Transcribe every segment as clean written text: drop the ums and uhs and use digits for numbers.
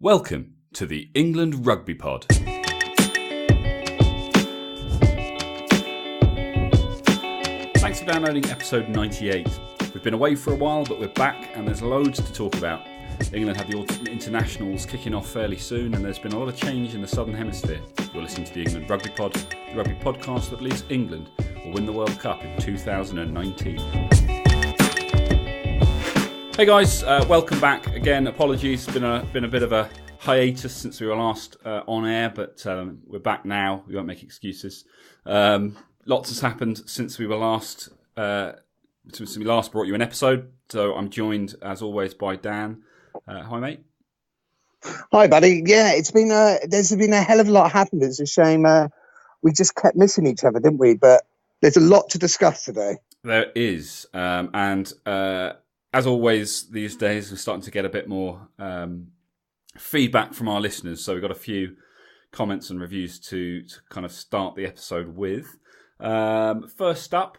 Welcome to the England Rugby Pod. Thanks for downloading episode 98. We've been away for a while, but we're back and there's loads to talk about. England have the internationals kicking off fairly soon, and there's been a lot of change in the Southern Hemisphere. You're listening to the England Rugby Pod, the rugby podcast that believes England will win the World Cup in 2019. Hey guys, welcome back again. Apologies, it's been a bit of a hiatus since we were last on air, but we're back now. We won't make excuses. Lots has happened since we last brought you an episode. So I'm joined as always by Dan. Hi mate. Hi buddy. Yeah, there's been a hell of a lot happened. It's a shame we just kept missing each other, didn't we? But there's a lot to discuss today. There is, and as always these days, we're starting to get a bit more feedback from our listeners. So we've got a few comments and reviews to kind of start the episode with. First up,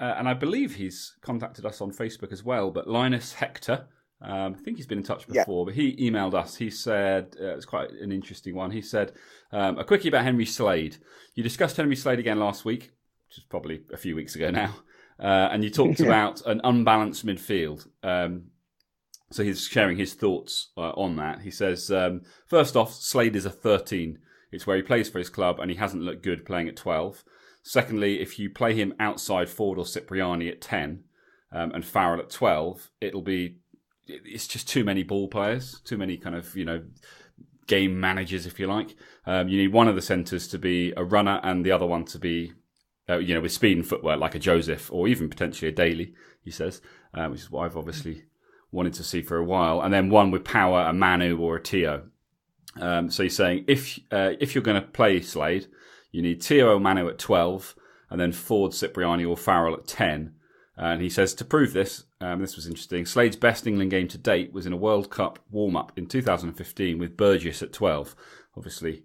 and I believe he's contacted us on Facebook as well, but Linus Hector, I think he's been in touch before, but he emailed us. He said, it's quite an interesting one. He said, a quickie about Henry Slade. You discussed Henry Slade again last week, which is probably a few weeks ago now. And you talked about an unbalanced midfield. So he's sharing his thoughts on that. He says, first off, Slade is a 13. It's where he plays for his club and he hasn't looked good playing at 12. Secondly, if you play him outside Ford or Cipriani at 10 and Farrell at 12, it's just too many ball players, too many kind of, game managers, if you like. You need one of the centres to be a runner and the other one to be with speed and footwork like a Joseph or even potentially a Daly, he says, which is what I've obviously wanted to see for a while. And then one with power, a Manu or a Tio. So he's saying if you're going to play Slade, you need Tio or Manu at 12 and then Ford, Cipriani or Farrell at 10. And he says to prove this, this was interesting, Slade's best England game to date was in a World Cup warm-up in 2015 with Burgess at 12. Obviously,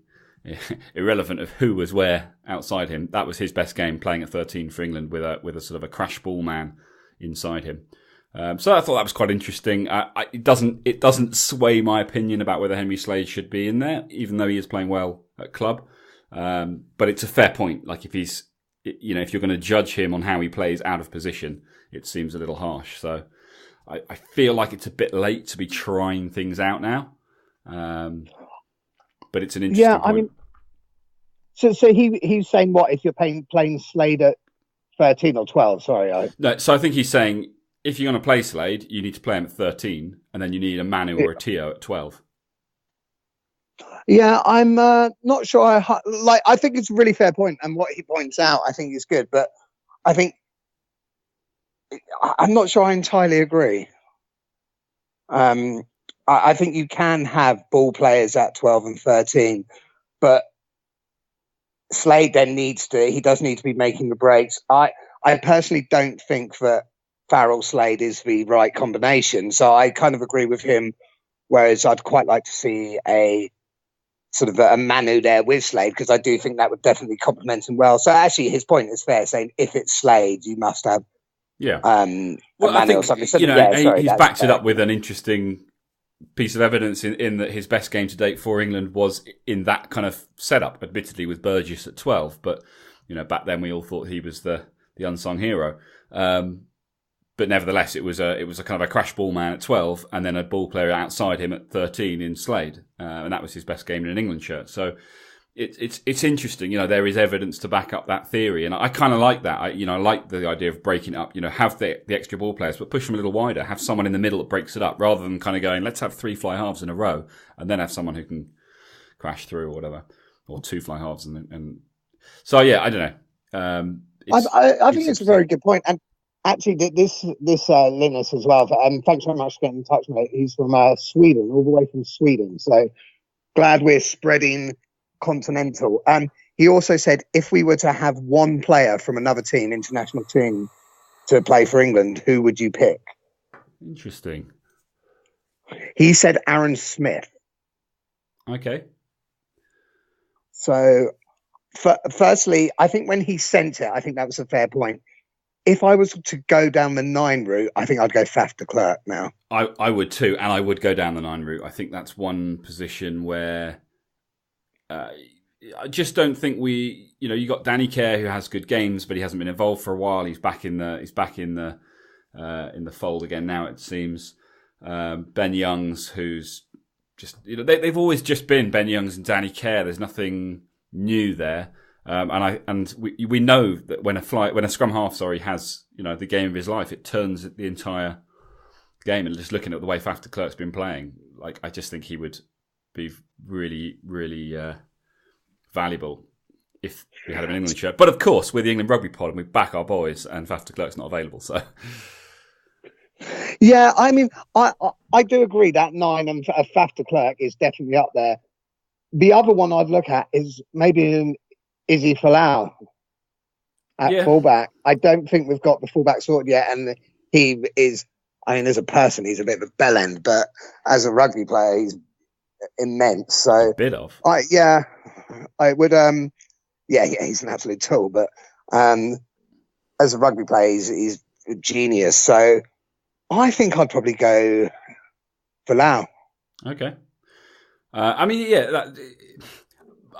irrelevant of who was where outside him, that was his best game playing at 13 for England with a sort of a crash ball man inside him. So I thought that was quite interesting. It doesn't sway my opinion about whether Henry Slade should be in there, even though he is playing well at club. But it's a fair point. Like if you're going to judge him on how he plays out of position, it seems a little harsh. So I feel like it's a bit late to be trying things out now. But it's an interesting point. I mean, so he's saying what if you're playing Slade at 13 or 12? Sorry, No, so I think he's saying if you're going to play Slade, you need to play him at 13, and then you need a Manu or a Tio at 12. Yeah, I'm not sure. I think it's a really fair point, and what he points out, I think is good. But I'm not sure I entirely agree. I think you can have ball players at 12 and 13, but Slade then he does need to be making the breaks. I personally don't think that Farrell Slade is the right combination. So I kind of agree with him, whereas I'd quite like to see a sort of a Manu there with Slade, because I do think that would definitely complement him well. So actually his point is fair, saying if it's Slade, you must have Manu or something. So, he's backed it up with an interesting piece of evidence in that his best game to date for England was in that kind of setup, admittedly with Burgess at 12, but back then we all thought he was the unsung hero. But nevertheless, it was a kind of a crash ball man at 12, and then a ball player outside him at 13 in Slade, and that was his best game in an England shirt. So it's interesting. There is evidence to back up that theory, and I kind of like that. I like the idea of breaking it up. Have the extra ball players, but push them a little wider. Have someone in the middle that breaks it up, rather than kind of going, let's have 3 fly halves in a row, and then have someone who can crash through or whatever, or 2 fly halves, and so yeah, I don't know. I think it's a very good point, and actually, this Linus as well. Thanks very much for getting in touch, mate. He's from Sweden, all the way from Sweden. So glad we're spreading continental. He also said if we were to have one player from another team, international team, to play for England, who would you pick? Interesting. He said Aaron Smith. Okay. So, firstly, I think when he sent it, I think that was a fair point. if I was to go down the 9 route, I think I'd go Faf de Klerk now. I would too, and I would go down the 9 route. I think that's one position where I just don't think you got Danny Care, who has good games, but he hasn't been involved for a while. He's back in the fold again now, it seems. Ben Youngs, who's just they've always just been Ben Youngs and Danny Care. There's nothing new there. And we know that when a scrum half has the game of his life, it turns the entire game. And just looking at the way Faf de Klerk's been playing, I just think he would be really, really valuable if we had him in England shirt. But of course, we're the England Rugby pod and we back our boys, and Faf de Klerk's not available. So yeah, I mean, I do agree that 9 and Faf de Klerk is definitely up there. The other one I'd look at is maybe Izzy Folau at fullback. I don't think we've got the fullback sorted yet, and he is. I mean, as a person, he's a bit of a bellend, but as a rugby player, he's immense. So a bit of. I would. He's an absolute tool, but as a rugby player, he's a genius. So I think I'd probably go Folau. Okay. I mean, yeah.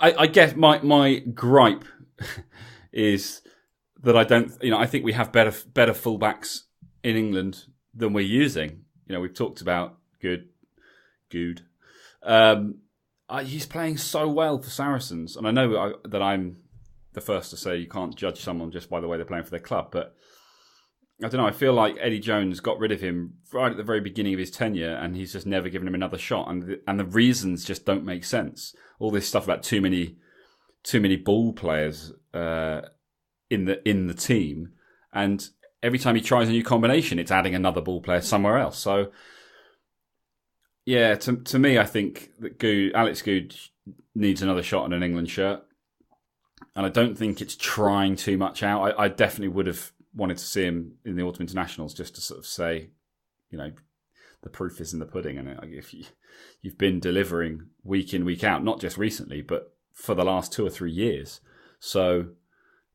I guess my gripe is that I don't. I think we have better fullbacks in England than we're using. We've talked about Good. He's playing so well for Saracens, and I know that I'm the first to say you can't judge someone just by the way they're playing for their club, but I don't know. I feel like Eddie Jones got rid of him right at the very beginning of his tenure, and he's just never given him another shot. And the reasons just don't make sense. All this stuff about too many ball players in the team, and every time he tries a new combination, it's adding another ball player somewhere else. So yeah, to me, I think that Alex Good needs another shot in an England shirt, and I don't think it's trying too much out. I definitely would have wanted to see him in the autumn internationals just to sort of say, the proof is in the pudding. And if you've been delivering week in, week out, not just recently, but for the last 2 or 3 years. So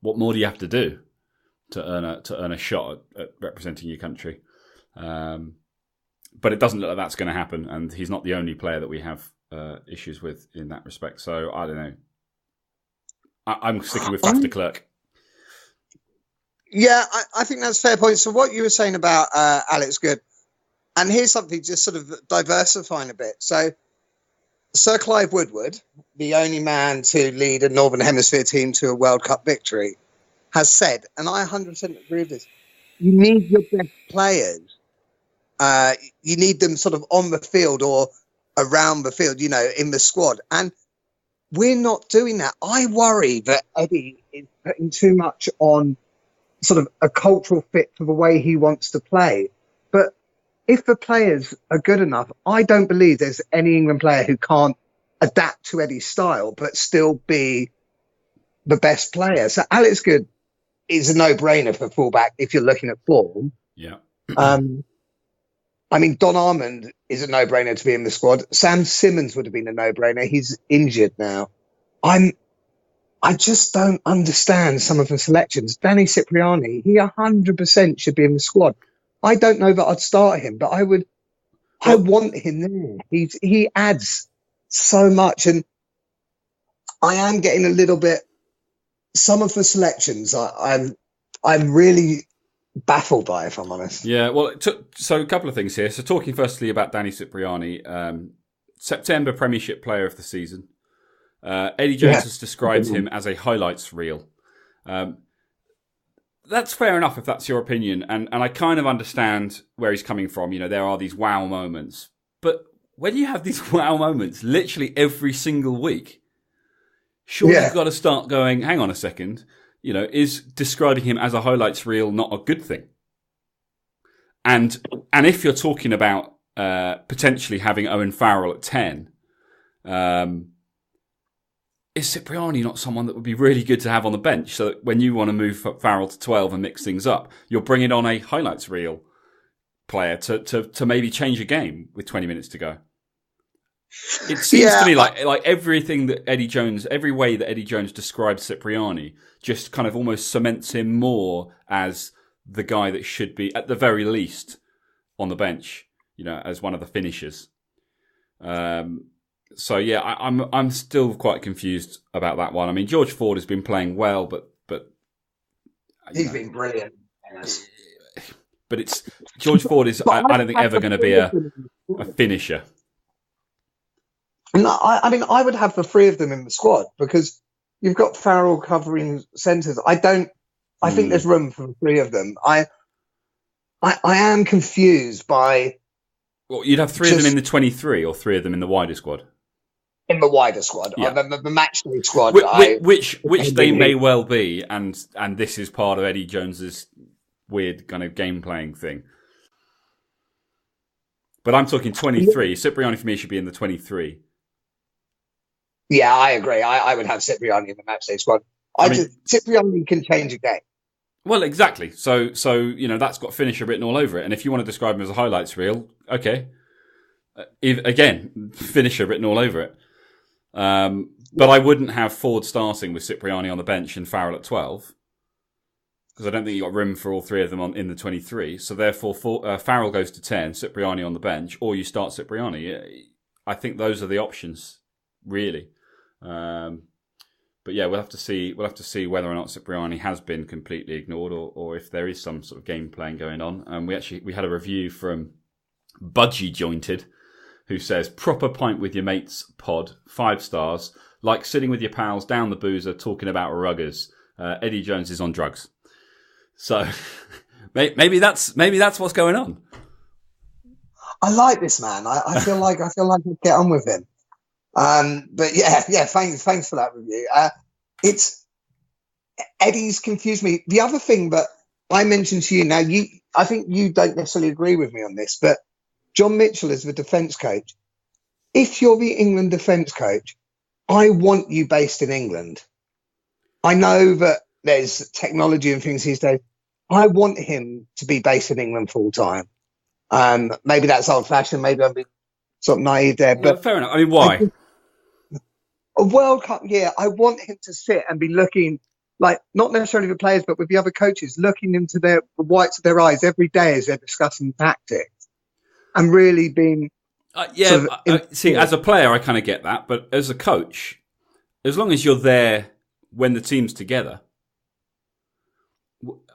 what more do you have to do to earn a shot at representing your country? But it doesn't look like that's going to happen. And he's not the only player that we have issues with in that respect. So I don't know. I'm sticking with Faf de Klerk. Yeah, I think that's a fair point. So what you were saying about Alex Good, and here's something just sort of diversifying a bit. So Sir Clive Woodward, the only man to lead a Northern Hemisphere team to a World Cup victory, has said, and I 100% agree with this, you need your best players. You need them sort of on the field or around the field, in the squad. And we're not doing that. I worry that Eddie is putting too much on sort of a cultural fit for the way he wants to play. But if the players are good enough, I don't believe there's any England player who can't adapt to Eddie's style but still be the best player. So Alex Good is a no-brainer for fullback if you're looking at form. Yeah. I mean, Don Armand is a no-brainer to be in the squad. Sam Simmons would have been a no-brainer. He's injured now. I just don't understand some of the selections. Danny Cipriani, he 100% should be in the squad. I don't know that I'd start him, but I want him there. He adds so much, and I am getting a little bit. Some of the selections, I'm really baffled by, if I'm honest. Yeah, well, so a couple of things here. So talking firstly about Danny Cipriani, September Premiership Player of the Season. Eddie Jones has described him as a highlights reel. That's fair enough if that's your opinion, and I kind of understand where he's coming from. There are these wow moments, but when you have these wow moments literally every single week, surely you've got to start going, hang on a second, is describing him as a highlights reel not a good thing? And if you're talking about potentially having Owen Farrell at 10, is Cipriani not someone that would be really good to have on the bench so that when you want to move Farrell to 12 and mix things up, you're bringing on a highlights reel player to maybe change a game with 20 minutes to go? It seems to me like everything that every way that Eddie Jones describes Cipriani just kind of almost cements him more as the guy that should be, at the very least, on the bench, as one of the finishers. So yeah, I'm still quite confused about that one. I mean, George Ford has been playing well, but he's been brilliant. Yes. But it's George Ford is. I don't think ever going to be a finisher. No, I mean, I would have the three of them in the squad because you've got Farrell covering centres. I think there's room for the three of them. I am confused by. Well, you'd have three of them in the 23 or three of them in the wider squad. In the wider squad, yeah. the match day squad, which they may well be, and this is part of Eddie Jones's weird kind of game playing thing. But I'm talking 23. Cipriani for me should be in the 23. Yeah, I agree. I would have Cipriani in the match day squad. Cipriani can change a game. Well, exactly. So that's got finisher written all over it. And if you want to describe him as a highlights reel, okay. Again, finisher written all over it. But I wouldn't have Ford starting with Cipriani on the bench and Farrell at 12 because I don't think you've got room for all three of them in the 23. So therefore, Farrell goes to 10, Cipriani on the bench, or you start Cipriani. I think those are the options, really. But yeah, we'll have to see. We'll have to see whether or not Cipriani has been completely ignored, or if there is some sort of game playing going on. And we had a review from Budgie Jointed, who says, proper pint with your mates pod, 5 stars, like sitting with your pals down the boozer talking about ruggers. Eddie Jones is on drugs. So maybe that's what's going on. I like this man. I feel like I get on with him. But yeah, thanks for that review. It's Eddie's confused me. The other thing that I mentioned to you now, I think you don't necessarily agree with me on this, but John Mitchell is the defence coach. If you're the England defence coach, I want you based in England. I know that there's technology and things these days. I want him to be based in England full time. Maybe that's old fashioned. Maybe I'm being sort of naive there. But fair enough. I mean, why? A World Cup year, I want him to sit and be looking like not necessarily the players, but with the other coaches, looking into the whites of their eyes every day as they're discussing tactics. And really being see, as a player, I kind of get that, but as a coach, as long as you're there when the team's together,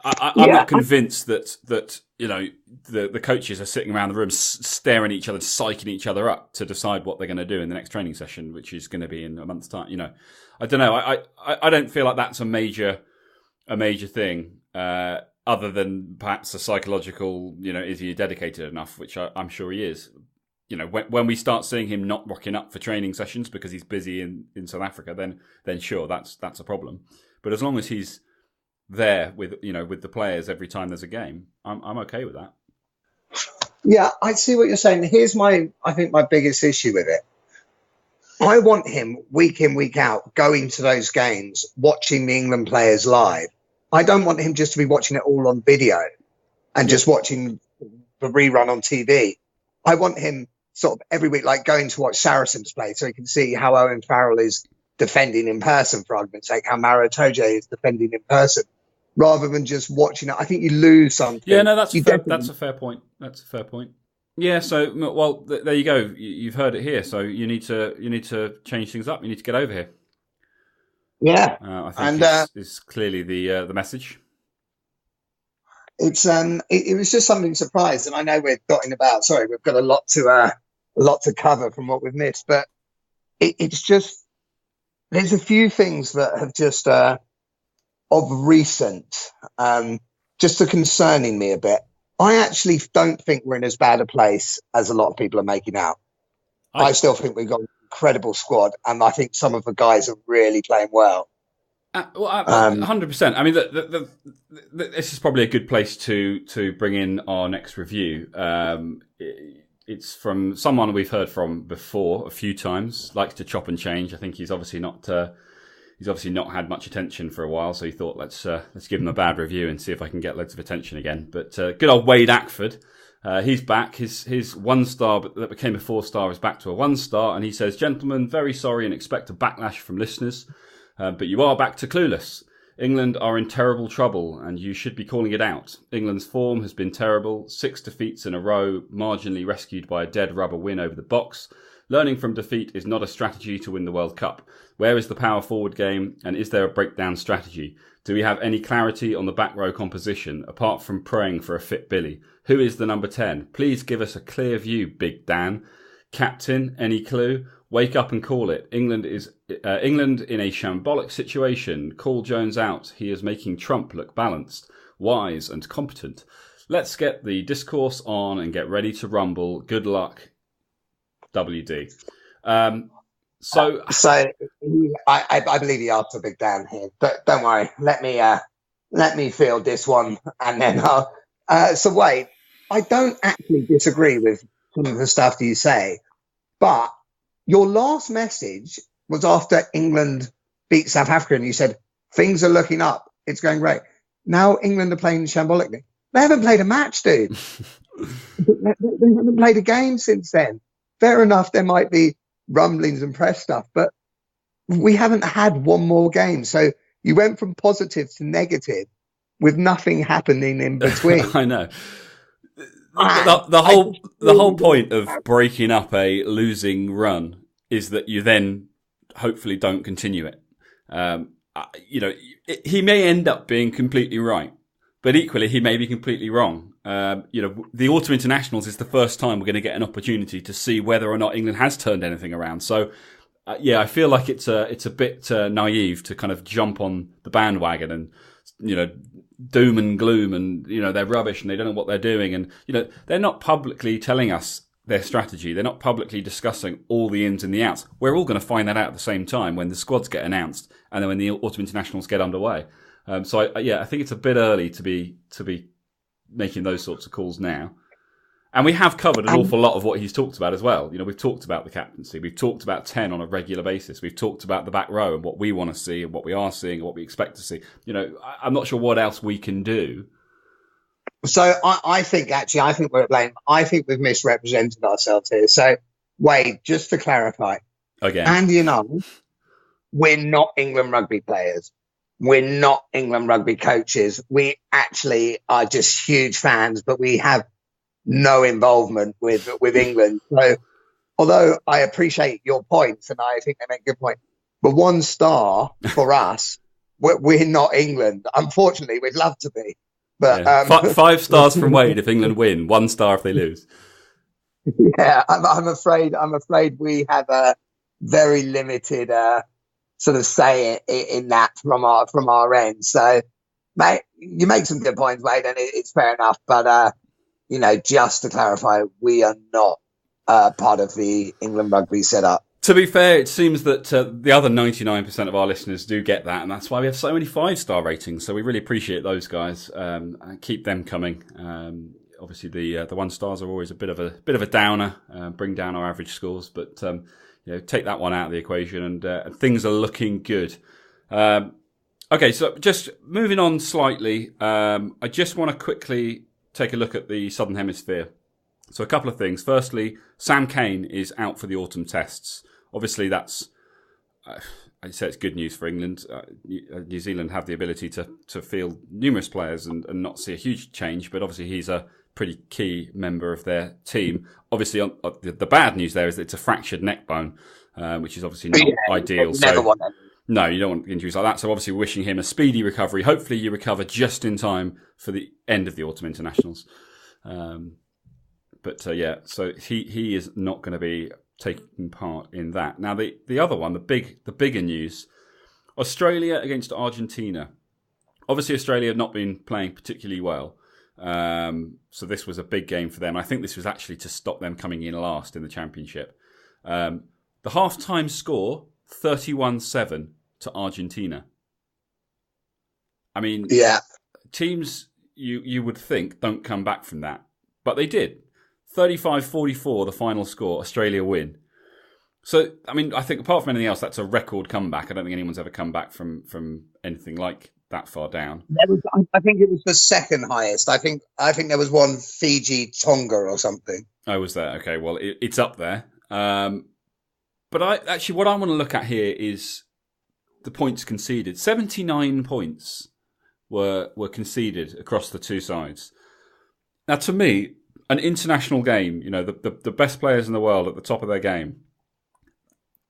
I'm not convinced that the coaches are sitting around the room staring at each other, psyching each other up to decide what they're going to do in the next training session, which is going to be in a month's time. I don't know. I don't feel like that's a major thing. Other than perhaps a psychological, is he dedicated enough, which I'm sure he is. When we start seeing him not rocking up for training sessions because he's busy in South Africa, then sure, that's a problem. But as long as he's there with the players every time there's a game, I'm okay with that. Yeah, I see what you're saying. Here's I think my biggest issue with it. I want him week in, week out, going to those games, watching the England players live. I don't want him just to be watching it all on video and just watching the rerun on TV. I want him sort of every week, like going to watch Saracens play so he can see how Owen Farrell is defending in person, for argument's sake, how Maro Toje is defending in person, rather than just watching it. I think you lose something. Yeah, no, that's a fair point. That's a fair point. Yeah, so, well, there you go. You've heard it here. So you need to change things up. You need to get over here. Yeah, I think is clearly the message. It's it was just something surprised, and I know we've got a lot to cover from what we've missed, but it's just there's a few things that have just of recent just are concerning me a bit. I actually don't think we're in as bad a place as a lot of people are making out. I still think we've got an incredible squad, and I think some of the guys are really playing well. 100%. I mean, this is probably a good place to bring in our next review. It's from someone we've heard from before a few times. Likes to chop and change. I think he's obviously not had much attention for a while, so he thought let's give him a bad review and see if I can get loads of attention again. But good old Wade Ackford. He's back. His 1 star that became a 4 star is back to a 1 star, and he says, "Gentlemen, very sorry and expect a backlash from listeners, but you are back to clueless. England are in terrible trouble and you should be calling it out. England's form has been terrible. 6 defeats in a row, marginally rescued by a dead rubber win over the Box. Learning from defeat is not a strategy to win the World Cup. Where is the power forward game and is there a breakdown strategy? Do we have any clarity on the back row composition apart from praying for a fit Billy? Who is the number 10? Please give us a clear view, Big Dan. Captain, any clue? Wake up and call it. England in a shambolic situation. Call Jones out. He is making Trump look balanced, wise and competent. Let's get the discourse on and get ready to rumble. Good luck, WD. So I believe he asked for Big Dan here, but don't worry. Let me field this one, and then so wait. I don't actually disagree with some of the stuff that you say, but your last message was after England beat South Africa, and you said things are looking up. It's going great. Now England are playing shambolically. They haven't played a match, dude. They haven't played a game since then. Fair enough, there might be rumblings and press stuff, but we haven't had one more game. So you went from positive to negative with nothing happening in between. I know. The whole point of breaking up a losing run is that you then hopefully don't continue it. He may end up being completely right, but equally he may be completely wrong. The Autumn Internationals is the first time we're going to get an opportunity to see whether or not England has turned anything around. So, I feel like it's a bit naive to kind of jump on the bandwagon and doom and gloom and they're rubbish and they don't know what they're doing and they're not publicly telling us their strategy. They're not publicly discussing all the ins and the outs. We're all going to find that out at the same time when the squads get announced and then when the Autumn Internationals get underway. I think it's a bit early to be making those sorts of calls now. And we have covered an awful lot of what he's talked about as well. We've talked about the captaincy. We've talked about 10 on a regular basis. We've talked about the back row and what we want to see and what we are seeing and what we expect to see. I'm not sure what else we can do. So I think we're blame. I think we've misrepresented ourselves here. So Wade, just to clarify. Again. And we're not England rugby players. We're not England rugby coaches. We actually are just huge fans, but we have no involvement with England. So although I appreciate your points and I think they make a good point, but 1 star for us, we're not England. Unfortunately, we'd love to be. But 5 stars from Wade if England win, 1 star if they lose. Yeah, I'm afraid we have a very limited sort of say in that from our end. So, mate, you make some good points, Wade, and it's fair enough. But just to clarify, we are not part of the England rugby setup. To be fair, it seems that the other 99% of our listeners do get that, and that's why we have so many 5-star ratings. So we really appreciate those guys. Keep them coming. Obviously, the 1 stars are always a bit of a downer, bring down our average scores. But take that one out of the equation, and things are looking good. Okay, so just moving on slightly, I just want to quickly take a look at the Southern Hemisphere. So a couple of things. Firstly, Sam Cane is out for the autumn tests. Obviously, that's, I'd say it's good news for England. New Zealand have the ability to field numerous players and not see a huge change, but obviously he's a pretty key member of their team. Obviously, the bad news there is that it's a fractured neck bone, which is obviously not ideal. No, you don't want injuries like that. So obviously wishing him a speedy recovery. Hopefully you recover just in time for the end of the Autumn Internationals. So he is not going to be taking part in that. Now, the other one, the bigger news, Australia against Argentina. Obviously, Australia have not been playing particularly well. So this was a big game for them. I think this was actually to stop them coming in last in the championship. The half-time score, 31-7 to Argentina. I mean, teams you would think don't come back from that, but they did. 35-44, the final score, Australia win. So, I mean, I think apart from anything else, that's a record comeback. I don't think anyone's ever come back from anything like that far down. I think it was the second highest. I think there was one Fiji, Tonga or something. Oh, was there? Okay, well, it's up there. But what I want to look at here is the points conceded. 79 points were conceded across the two sides. Now, to me, an international game, the best players in the world at the top of their game,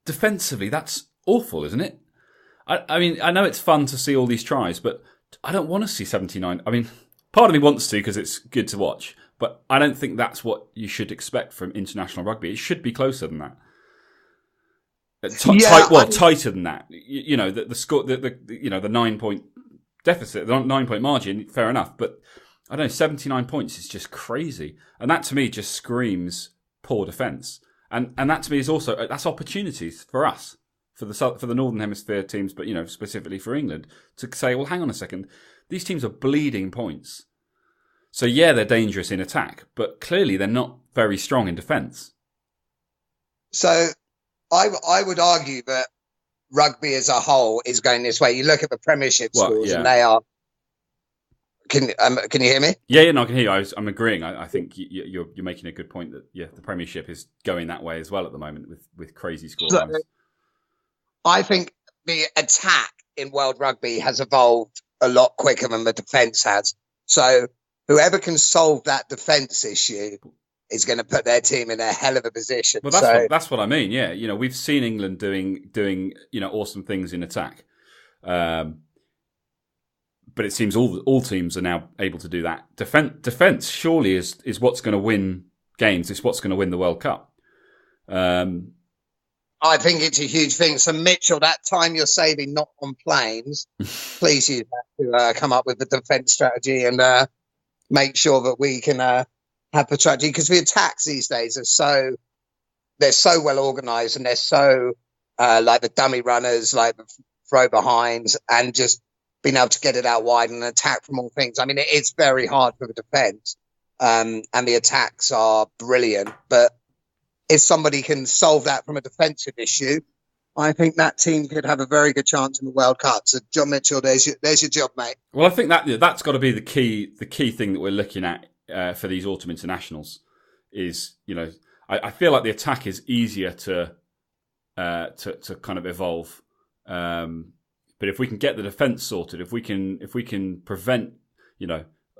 defensively, that's awful, isn't it? I mean, I know it's fun to see all these tries, but I don't want to see 79. I mean, part of me wants to because it's good to watch, but I don't think that's what you should expect from international rugby. It should be closer than that. Tighter than that. The score, the 9-point deficit, the 9-point margin, fair enough, but I don't know, 79 points is just crazy. And that to me just screams poor defence. And that to me is also, that's opportunities for us, for the Northern Hemisphere teams, but, specifically for England, to say, well, hang on a second, these teams are bleeding points. So yeah, they're dangerous in attack, but clearly they're not very strong in defence. So I would argue that rugby as a whole is going this way. You look at the Premiership scores and they are... Can you hear me? Yeah, no, I can hear you. I'm agreeing. I think you're making a good point that the Premiership is going that way as well at the moment with crazy scorelines. So, I think the attack in World Rugby has evolved a lot quicker than the defence has. So whoever can solve that defence issue is going to put their team in a hell of a position. Well, that's what I mean. Yeah, we've seen England doing awesome things in attack. But it seems all teams are now able to do that. Defence surely is what's going to win games. It's what's going to win the World Cup. I think it's a huge thing. So Mitchell, that time you're saving not on planes, please use that to come up with the defence strategy and make sure that we can have the strategy. Because the attacks these days they're so well organised and they're so like the dummy runners, like the throw behinds, and just being able to get it out wide and attack from all things. I mean, it is very hard for the defence, and the attacks are brilliant. But if somebody can solve that from a defensive issue, I think that team could have a very good chance in the World Cup. So, John Mitchell, there's your job, mate. Well, I think that's got to be the key thing that we're looking at for these autumn internationals. Is I feel like the attack is easier to kind of evolve. But if we can get the defence sorted, if we can prevent,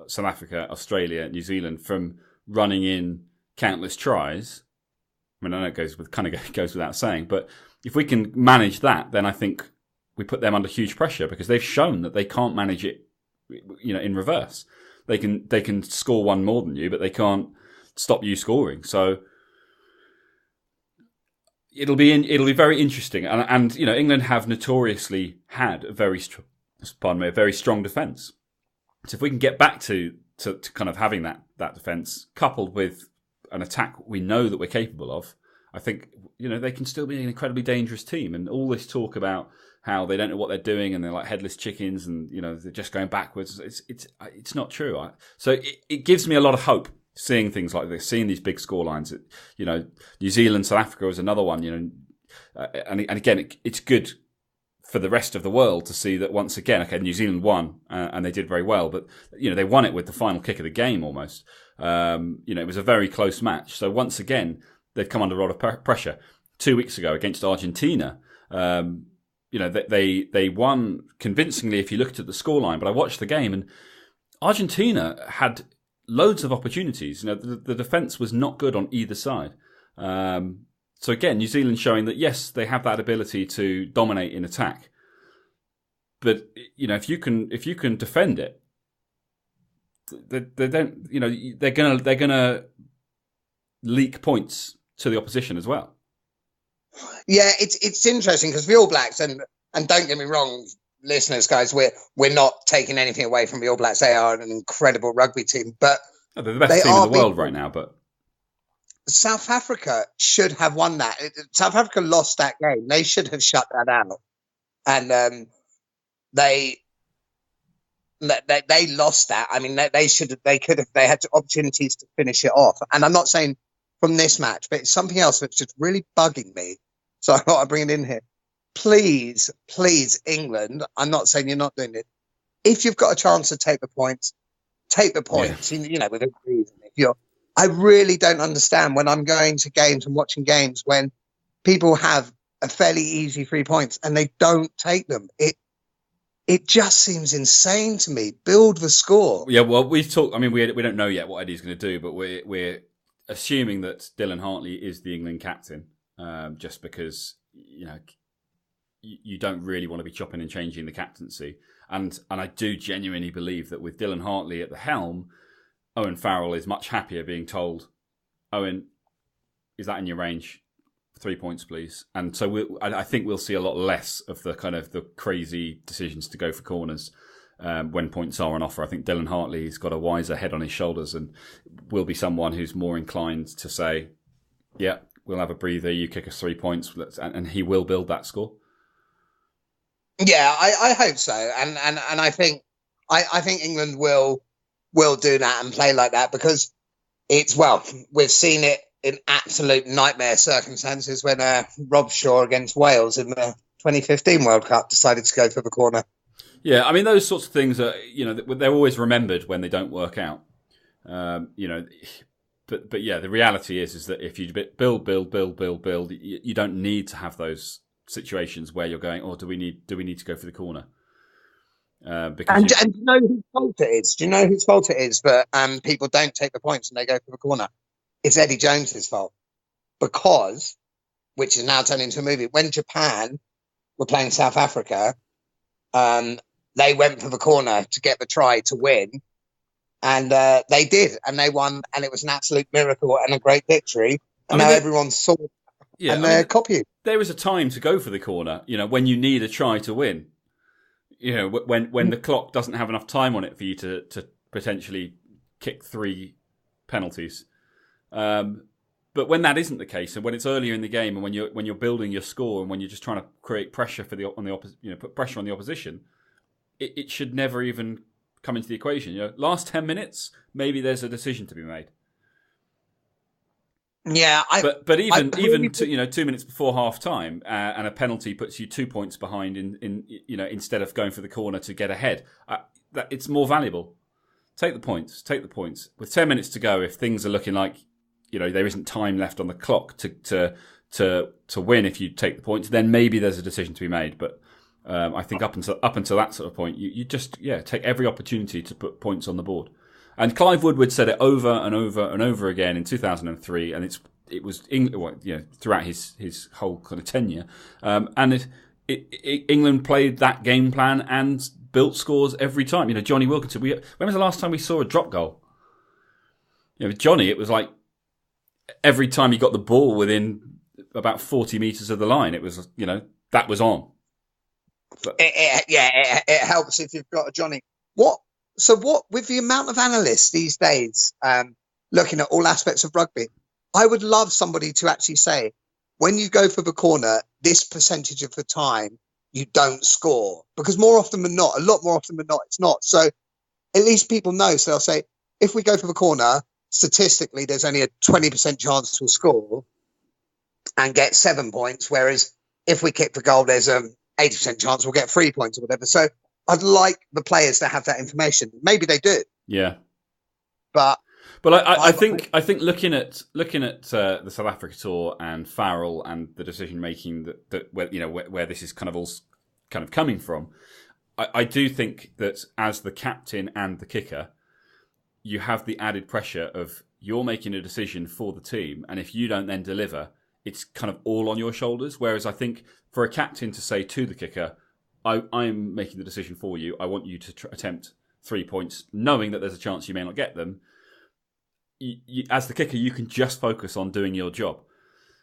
South Africa, Australia, New Zealand from running in countless tries, I mean, I know it goes without saying, but if we can manage that, then I think we put them under huge pressure because they've shown that they can't manage it, in reverse. They can score one more than you, but they can't stop you scoring. So it'll be very interesting, and England have notoriously had a very strong defence. So if we can get back to kind of having that defence coupled with an attack we know that we're capable of, I think they can still be an incredibly dangerous team. And all this talk about how they don't know what they're doing and they're like headless chickens and they're just going backwards, it's not true. So it gives me a lot of hope. Seeing things like this, seeing these big score lines, New Zealand, South Africa was another one, and again, it's good for the rest of the world to see that once again, okay, New Zealand won and they did very well, but they won it with the final kick of the game almost. It was a very close match. So once again, they've come under a lot of pressure. 2 weeks ago against Argentina, they won convincingly if you looked at the scoreline. But I watched the game and Argentina had loads of opportunities. The defence was not good on either side. So again, New Zealand showing that yes, they have that ability to dominate in attack. But if you can defend it, they don't. They're gonna leak points to the opposition as well. Yeah, it's interesting because the All Blacks and don't get me wrong, listeners, guys, we're not taking anything away from the All Blacks. They are an incredible rugby team, but they're the best team in the world right now. But South Africa should have won that. South Africa lost that game. They should have shut that out, and they lost that. I mean, they had opportunities to finish it off. And I'm not saying from this match, but it's something else that's just really bugging me. So I thought I'd bring it in here. Please, England, I'm not saying you're not doing it. If you've got a chance to take the points, take the points, with a reason. I really don't understand when I'm going to games and watching games when people have a fairly easy 3 points and they don't take them. It just seems insane to me. Build the score. Yeah, well, we've talked. I mean, we don't know yet what Eddie's going to do, but we're assuming that Dylan Hartley is the England captain, just because you don't really want to be chopping and changing the captaincy. And I do genuinely believe that with Dylan Hartley at the helm, Owen Farrell is much happier being told, Owen, is that in your range? 3 points, please. And so I think we'll see a lot less of the kind of the crazy decisions to go for corners when points are on offer. I think Dylan Hartley's got a wiser head on his shoulders and will be someone who's more inclined to say, yeah, we'll have a breather, you kick us 3 points, and he will build that score. Yeah, I hope so. And I think England will do that and play like that, because we've seen it in absolute nightmare circumstances when Rob Shaw against Wales in the 2015 World Cup decided to go for the corner. Yeah, I mean, those sorts of things are, they're always remembered when they don't work out. But yeah, the reality is that if you build, you don't need to have those situations where you're going, do we need to go for the corner? And do you know whose fault it is? Do you know whose fault it is that people don't take the points and they go for the corner? It's Eddie Jones's fault, because, which is now turned into a movie, when Japan were playing South Africa, they went for the corner to get the try to win, and they did, and they won, and it was an absolute miracle and a great victory. And now everyone saw it, and they're copying. There is a time to go for the corner, when you need a try to win. When the clock doesn't have enough time on it for you to potentially kick 3 penalties. But when that isn't the case, and when it's earlier in the game, and when you're building your score, and when you're just trying to create pressure put pressure on the opposition, it should never even come into the equation. Last 10 minutes, maybe there's a decision to be made. Yeah, but even 2 minutes before half time, and a penalty puts you 2 points behind in instead of going for the corner to get ahead, that it's more valuable. Take the points. With 10 minutes to go, if things are looking like there isn't time left on the clock to win, if you take the points, then maybe there's a decision to be made. But I think up until that sort of point, you just take every opportunity to put points on the board. And Clive Woodward said it over and over and over again in 2003, and it was throughout his whole kind of tenure. And England played that game plan and built scores every time. Johnny Wilkinson. When was the last time we saw a drop goal? Johnny, it was like every time he got the ball within about 40 metres of the line, it was that was on. But, it helps if you've got a Johnny. What with the amount of analysts these days looking at all aspects of rugby, I would love somebody to actually say, when you go for the corner, this percentage of the time you don't score, because a lot more often than not, it's not. So at least people know. So they'll say, if we go for the corner, statistically, there's only a 20% chance we'll score and get 7 points. Whereas if we kick the goal, there's a 80% chance we'll get 3 points or whatever. So I'd like the players to have that information. Maybe they do. Yeah. But I think looking at the South Africa tour and Farrell and the decision making that where this is kind of all kind of coming from, I do think that as the captain and the kicker, you have the added pressure of you're making a decision for the team, and if you don't then deliver, it's kind of all on your shoulders. Whereas I think for a captain to say to the kicker, I'm making the decision for you, I want you to attempt 3 points, knowing that there's a chance you may not get them. As the kicker, you can just focus on doing your job.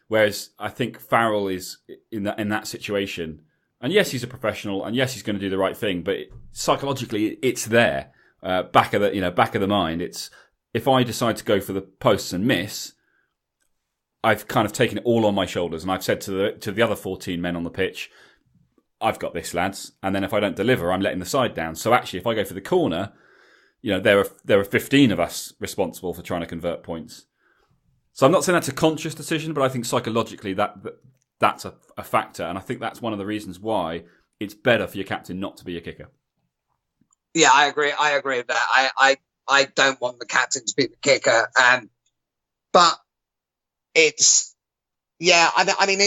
Whereas I think Farrell is in that situation, and yes, he's a professional, and yes, he's going to do the right thing, but psychologically, it's there, back of the mind. It's if I decide to go for the posts and miss, I've kind of taken it all on my shoulders, and I've said to the other 14 men on the pitch, I've got this, lads. And then if I don't deliver, I'm letting the side down. So actually, if I go for the corner, there are 15 of us responsible for trying to convert points. So I'm not saying that's a conscious decision, but I think psychologically that's a factor. And I think that's one of the reasons why it's better for your captain not to be a kicker. Yeah, I agree. I agree with that. I don't want the captain to be the kicker. But it's, I mean,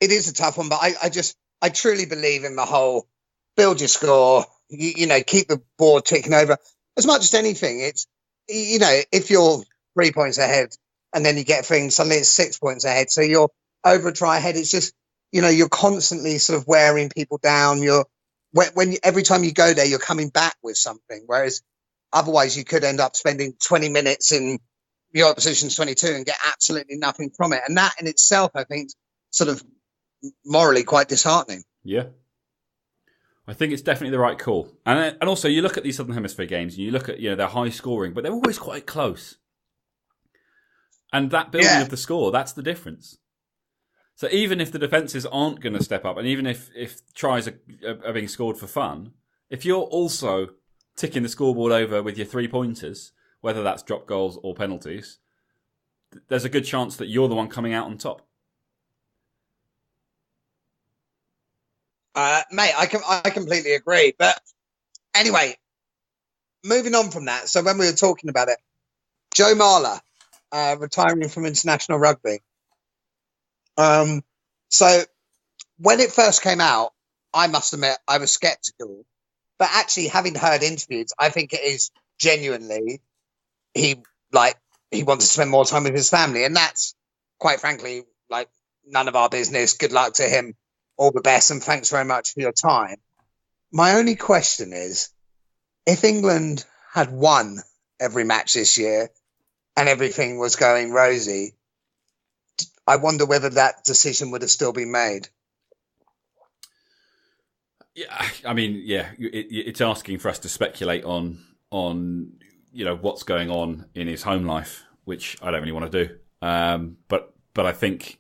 it is a tough one, but I truly believe in the whole build your score, keep the board ticking over. As much as anything, it's, if you're 3 points ahead and then you get things, suddenly it's 6 points ahead. So you're over a try ahead. It's just, you're constantly sort of wearing people down. Every time you go there, you're coming back with something. Whereas otherwise you could end up spending 20 minutes in your opposition's 22 and get absolutely nothing from it. And that in itself, I think, sort of morally quite disheartening. Yeah. I think it's definitely the right call. And also you look at these Southern Hemisphere games and you look at, they're high scoring, but they're always quite close. And that building of the score, that's the difference. So even if the defences aren't going to step up, and even if tries are being scored for fun, if you're also ticking the scoreboard over with your 3-pointers, whether that's drop goals or penalties, there's a good chance that you're the one coming out on top. Mate, I completely agree. But anyway, moving on from that. So when we were talking about it, Joe Marler retiring from international rugby. So when it first came out, I must admit I was skeptical. But actually, having heard interviews, I think it is genuinely he wants to spend more time with his family, and that's quite frankly none of our business. Good luck to him. All the best, and thanks very much for your time. My only question is, if England had won every match this year and everything was going rosy, I wonder whether that decision would have still been made. Yeah, I mean, it's asking for us to speculate on what's going on in his home life, which I don't really want to do. But I think,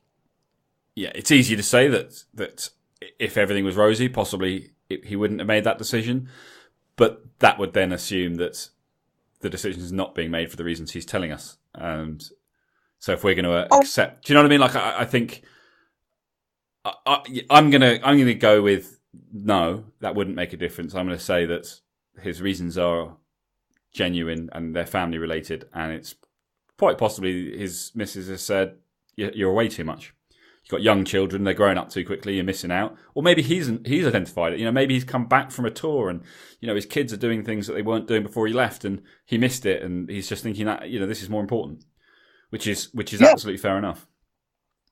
it's easy to say that if everything was rosy, possibly he wouldn't have made that decision. But that would then assume that the decision is not being made for the reasons he's telling us. And so if we're going to accept, do you know what I mean? I think I'm gonna go with no. That wouldn't make a difference. I'm going to say that his reasons are genuine and they're family related, and it's quite possibly his missus has said you're away too much. You've got young children; they're growing up too quickly. You're missing out. Or maybe he's identified it. Maybe he's come back from a tour, and his kids are doing things that they weren't doing before he left, and he missed it, and he's just thinking that this is more important, which is absolutely fair enough.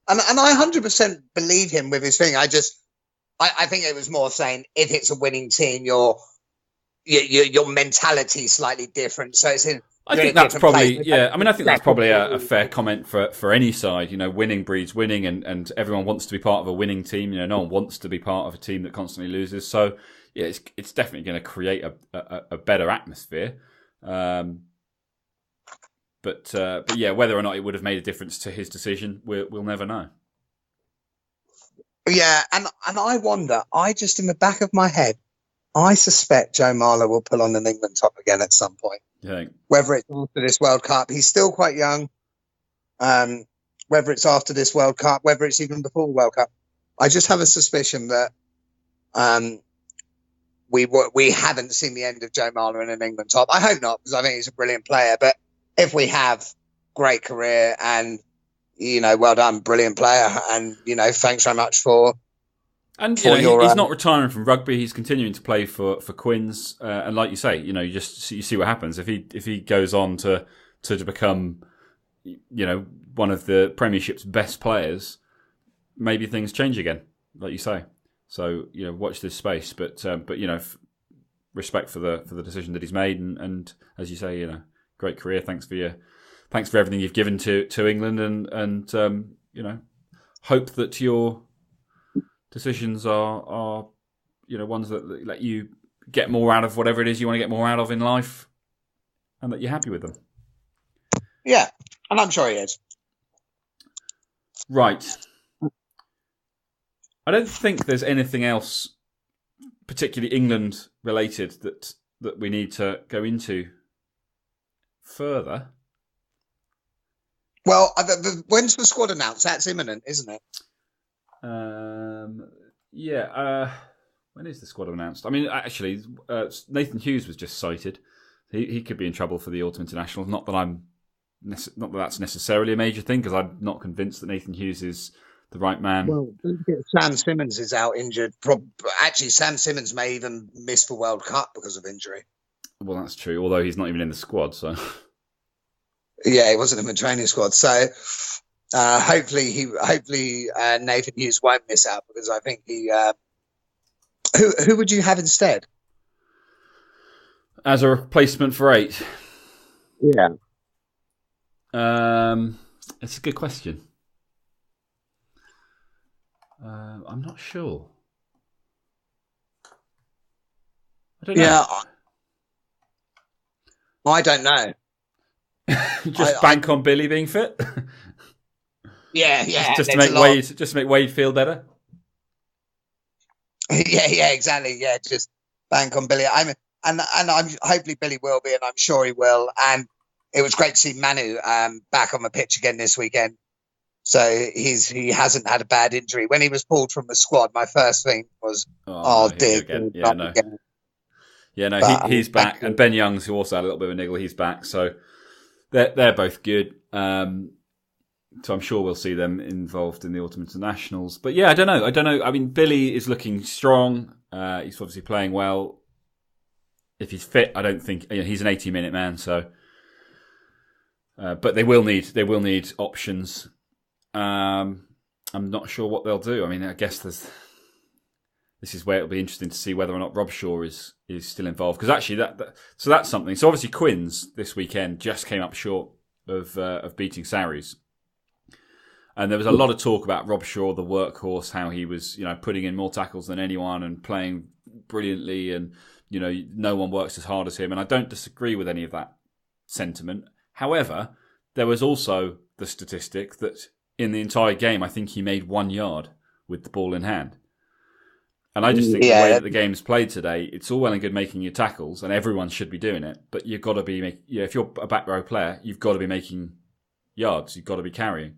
And I 100% believe him with his thing. I think it was more saying if it's a winning team, your mentality is slightly different. So it's in. I think that's probably I mean, I think that's probably a fair comment for any side. Winning breeds winning, and everyone wants to be part of a winning team. No one wants to be part of a team that constantly loses. So it's definitely going to create a better atmosphere. But whether or not it would have made a difference to his decision, we'll never know. Yeah, and I wonder. I just in the back of my head, I suspect Joe Marler will pull on an England top again at some point. Yeah. Whether it's after this World Cup, he's still quite young. Whether it's after this World Cup, whether it's even before the World Cup, I just have a suspicion that we haven't seen the end of Joe Marler in an England top. I hope not, because I think he's a brilliant player. But if we have, great career, and well done, brilliant player, and thanks very much for. And he's not retiring from rugby. He's continuing to play for Quins, and like you say, you see what happens if he goes on to become, one of the Premiership's best players. Maybe things change again, like you say. So watch this space, but respect for the decision that he's made, and as you say, great career. Thanks for everything you've given to England, and hope that your decisions are ones that let you get more out of whatever it is you want to get more out of in life, and that you're happy with them. Yeah, and I'm sure he is. Right. I don't think there's anything else particularly England related that we need to go into further. Well, when's the squad announced? That's imminent, isn't it? When is the squad announced? I mean, actually, Nathan Hughes was just cited. He could be in trouble for the autumn internationals. Not that that's necessarily a major thing, because I'm not convinced that Nathan Hughes is the right man. Well, don't forget Sam Simmons is out injured. Actually, Sam Simmons may even miss the World Cup because of injury. Well, that's true. Although he's not even in the squad, so yeah, he wasn't in the training squad. So hopefully Nathan Hughes won't miss out, because I think he. Who would you have instead? As a replacement for 8? Yeah. It's a good question. I'm not sure. I don't know. Yeah, I don't know. Just bank on Billy being fit. Yeah. Just to make Wade feel better. Yeah, exactly. Yeah, just bank on Billy. I'm hopefully Billy will be, and I'm sure he will. And it was great to see Manu back on the pitch again this weekend. So he hasn't had a bad injury. When he was pulled from the squad, my first thing was, dear. He's back. And Ben Youngs, who also had a little bit of a niggle, he's back. So they're both good. So I'm sure we'll see them involved in the autumn internationals. But yeah, I don't know. I mean, Billy is looking strong. He's obviously playing well. If he's fit, I don't think he's an 80-minute man. So, but they will need options. I'm not sure what they'll do. I mean, I guess this is where it'll be interesting to see whether or not Rob Shaw is still involved, because actually that's something. So obviously Quins this weekend just came up short of beating Sarries, and there was a lot of talk about Rob Shaw, the workhorse, how he was putting in more tackles than anyone and playing brilliantly, and no one works as hard as him. And I don't disagree with any of that sentiment. However, there was also the statistic that in the entire game, I think he made 1 yard with the ball in hand. And I just think the way that the game's played today, it's all well and good making your tackles, and everyone should be doing it. But you've got to be if you're a back row player, you've got to be making yards. You've got to be carrying.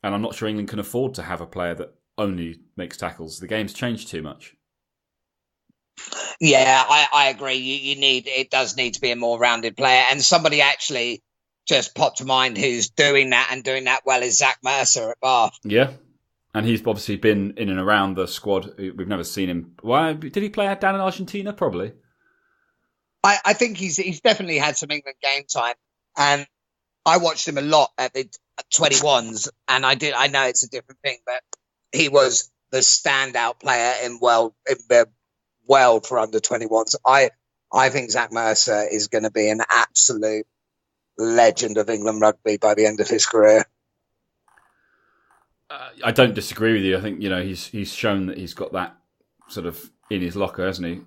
And I'm not sure England can afford to have a player that only makes tackles. The game's changed too much. Yeah, I agree. It does need to be a more rounded player, and somebody actually just popped to mind who's doing that and doing that well is Zach Mercer at Bath. Yeah, and he's obviously been in and around the squad. We've never seen him. Why did he play down in Argentina? Probably. I think he's definitely had some England game time, and I watched him a lot at the 21s, and I know it's a different thing, but he was the standout player in the world for under 21s. I think Zach Mercer is going to be an absolute legend of England rugby by the end of his career. I don't disagree with you. I think he's shown that he's got that sort of in his locker, hasn't he?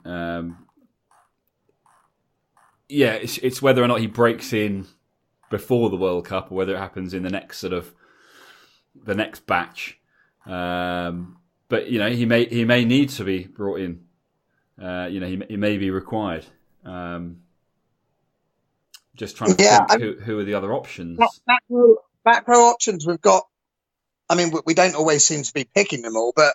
It's whether or not he breaks in before the World Cup or whether it happens in the next batch. But he may need to be brought in. He may be required. Just trying to think who are the other options. Back row options we've got. I mean, we don't always seem to be picking them all, but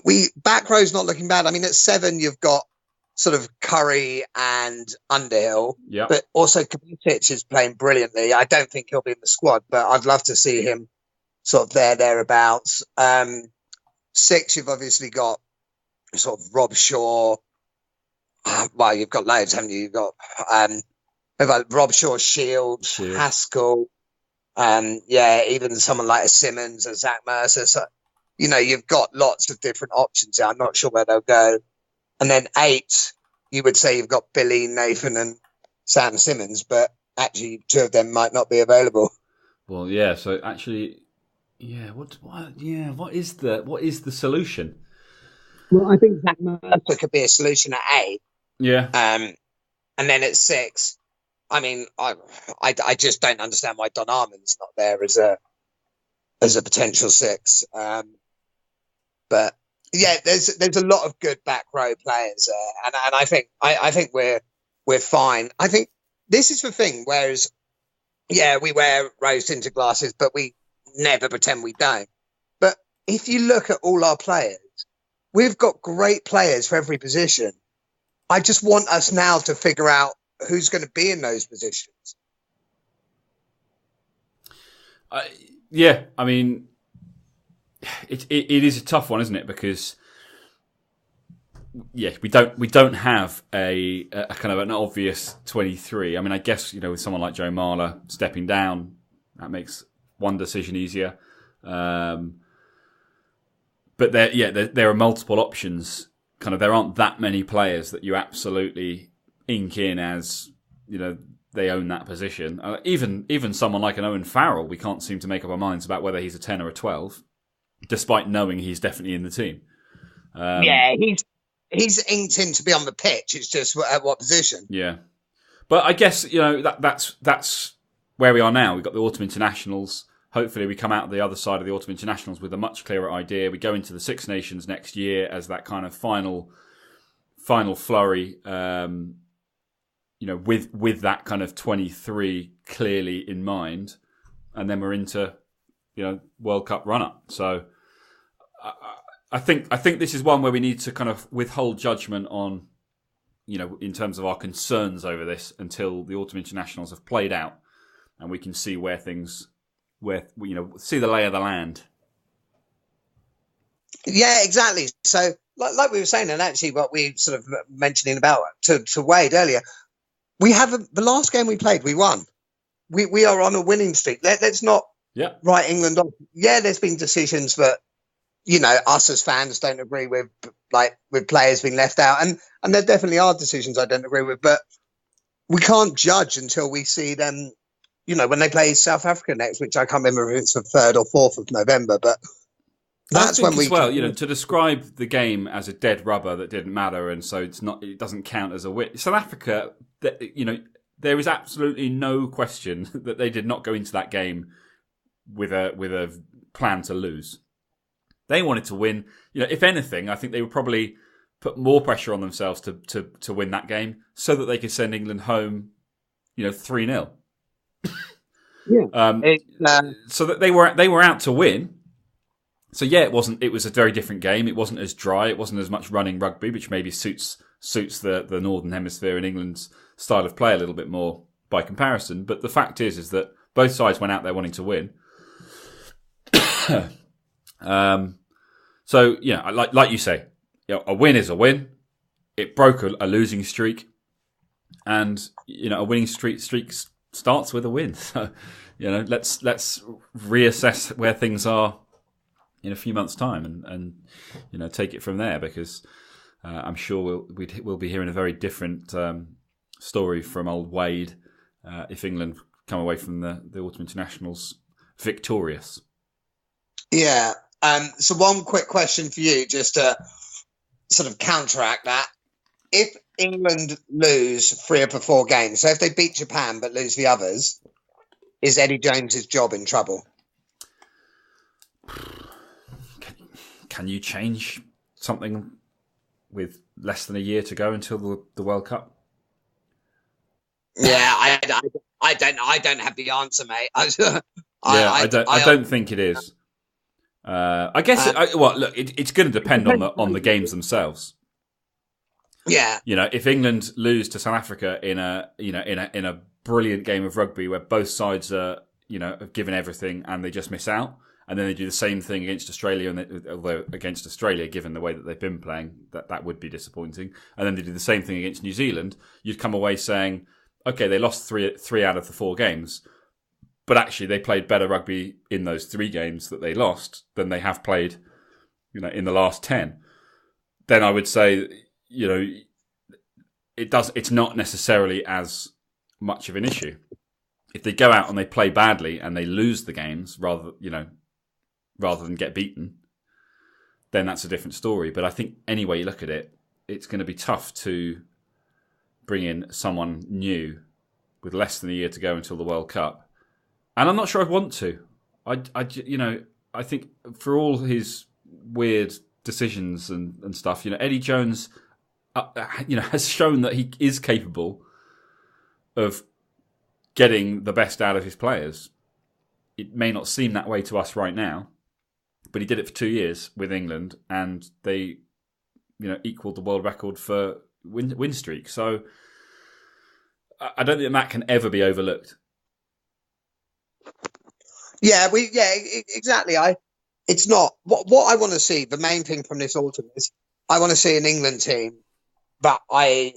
we back row's not looking bad. I mean, at 7 you've got sort of Curry and Underhill, but also Kovacic is playing brilliantly. I don't think he'll be in the squad, but I'd love to see him sort of thereabouts. 6 you've obviously got sort of Rob Shaw. Well, you've got loads, haven't you? You've got Rob Shaw, Shields, Haskell. Even someone like a Simmons or Zach Mercer. So, you've got lots of different options there. I'm not sure where they'll go. And then 8, you would say you've got Billy, Nathan, and Sam Simmons, but actually 2 of them might not be available. Well, yeah. So actually, what is the solution? Well, I think Zach Mercer could be a solution at 8. Yeah. And then at 6, I mean, I just don't understand why Don Armand's not there as a potential 6. But yeah, there's a lot of good back row players there, and I think we're fine. I think this is the thing. Whereas, we wear rose tinted glasses, but we never pretend we don't. But if you look at all our players, we've got great players for every position. I just want us now to figure out who's going to be in those positions. I mean, it is a tough one, isn't it? Because we don't have a kind of an obvious 23. I mean, I guess with someone like Joe Marler stepping down, that makes one decision easier. But there are multiple options. Kind of, there aren't that many players that you absolutely ink in as they own that position. Even someone like an Owen Farrell, we can't seem to make up our minds about whether he's a 10 or a 12, despite knowing he's definitely in the team. He's inked in to be on the pitch. It's just at what position. Yeah, but I guess that's where we are now. We've got the autumn internationals. Hopefully, we come out the other side of the autumn internationals with a much clearer idea. We go into the Six Nations next year as that kind of final flurry. With that kind of 23 clearly in mind, and then we're into World Cup run up. So I think this is one where we need to kind of withhold judgment on in terms of our concerns over this until the autumn internationals have played out and we can see see the lay of the land. Yeah, exactly. So like we were saying, and actually what we sort of mentioning about to Wade earlier, we have the last game we played, we won. We are on a winning streak. Let's not write England off. Yeah, there's been decisions that us as fans don't agree with, like with players being left out, and there definitely are decisions I don't agree with. But we can't judge until we see them. When they play South Africa next, which I can't remember if it's the 3rd or 4th of November, but that's when we. As well, to describe the game as a dead rubber that didn't matter, and so it doesn't count as a win. South Africa, there is absolutely no question that they did not go into that game with a plan to lose. They wanted to win. If anything, I think they would probably put more pressure on themselves to win that game so that they could send England home, 3-0. So that they were out to win. So it was a very different game. It wasn't as dry. It wasn't as much running rugby, which maybe suits the Northern Hemisphere and England's style of play a little bit more by comparison. But the fact is that both sides went out there wanting to win. Like you say, a win is a win. It broke a losing streak, and a winning streak starts with a win. So let's reassess where things are in a few months' time, and take it from there, because I'm sure we'll be hearing a very different story from old Wade if England come away from the autumn internationals victorious. Yeah. So one quick question for you, just to sort of counteract that. If England lose 3 of the 4 games, so if they beat Japan but lose the others, is Eddie Jones's job in trouble? Can you change something with less than a year to go until the World Cup? Yeah, I don't have the answer, mate. I don't think it is. I guess. It's going to depend on the games themselves. Yeah. If England lose to South Africa in a brilliant game of rugby where both sides are have given everything and they just miss out, and then they do the same thing against Australia, although against Australia, given the way that they've been playing, that would be disappointing. And then they do the same thing against New Zealand, you'd come away saying, okay, they lost three out of the 4 games, but actually they played better rugby in those 3 games that they lost than they have played, in the last 10. Then I would say, it's not necessarily as much of an issue. If they go out and they play badly and they lose the games rather than get beaten, then that's a different story. But I think any way you look at it, it's going to be tough to bring in someone new with less than a year to go until the World Cup. And I'm not sure I'd want to. I think for all his weird decisions and stuff, Eddie Jones, has shown that he is capable of getting the best out of his players. It may not seem that way to us right now, but he did it for 2 years with England, and they, equalled the world record for win streak. So I don't think that can ever be overlooked. Yeah, exactly. it's not what I want to see. The main thing from this autumn is I want to see an England team that I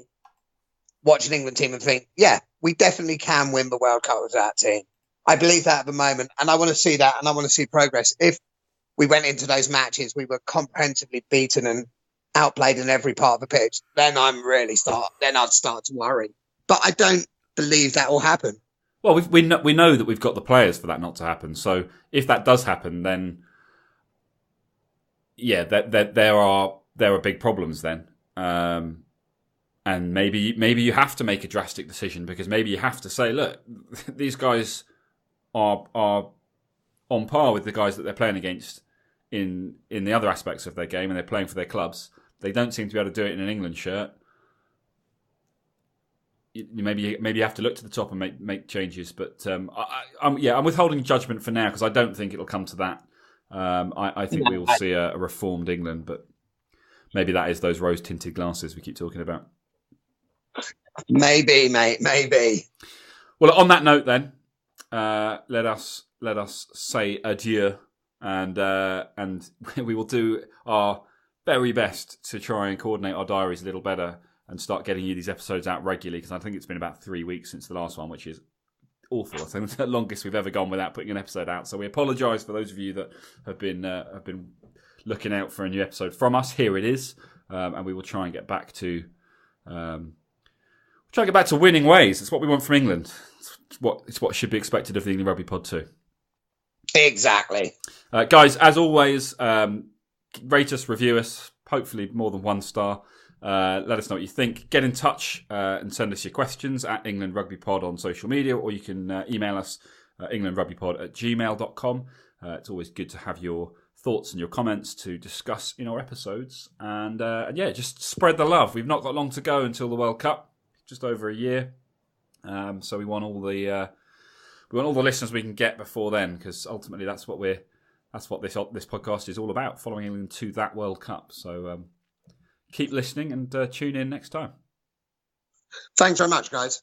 watch an England team and think, yeah, we definitely can win the World Cup with that team. I believe that at the moment, and I want to see that, and I want to see progress. If we went into those matches, we were comprehensively beaten and outplayed in every part of the pitch, then I'd start to worry. But I don't believe that will happen. Well, we know that we've got the players for that not to happen. So if that does happen, then yeah, there are big problems then. And maybe you have to make a drastic decision, because maybe you have to say, look, these guys are on par with the guys that they're playing against in the other aspects of their game, and they're playing for their clubs. They don't seem to be able to do it in an England shirt. Maybe you have to look to the top and make changes. But I'm withholding judgment for now, because I don't think it'll come to that. I think we will see a reformed England, but maybe that is those rose-tinted glasses we keep talking about. Maybe, mate. Maybe. Well, on that note, then, let us say adieu, and we will do our very best to try and coordinate our diaries a little better and start getting you these episodes out regularly, because I think it's been about 3 weeks since the last one, which is awful. I think it's the longest we've ever gone without putting an episode out. So we apologise for those of you that have been looking out for a new episode from us. Here it is, and we will try and get back to winning ways. It's what we want from England. It's what should be expected of the England Rugby Pod too. Exactly. Guys, as always, rate us, review us, hopefully more than 1 star. Let us know what you think. Get in touch and send us your questions at England Rugby Pod on social media, or you can email us englandrugbypod@gmail.com. It's always good to have your thoughts and your comments to discuss in our episodes. And yeah, just spread the love. We've not got long to go until the World Cup, just over a year. So we want all the listeners we can get before then, because ultimately that's what this podcast is all about, following England to that World Cup. So keep listening and tune in next time. Thanks very much, guys.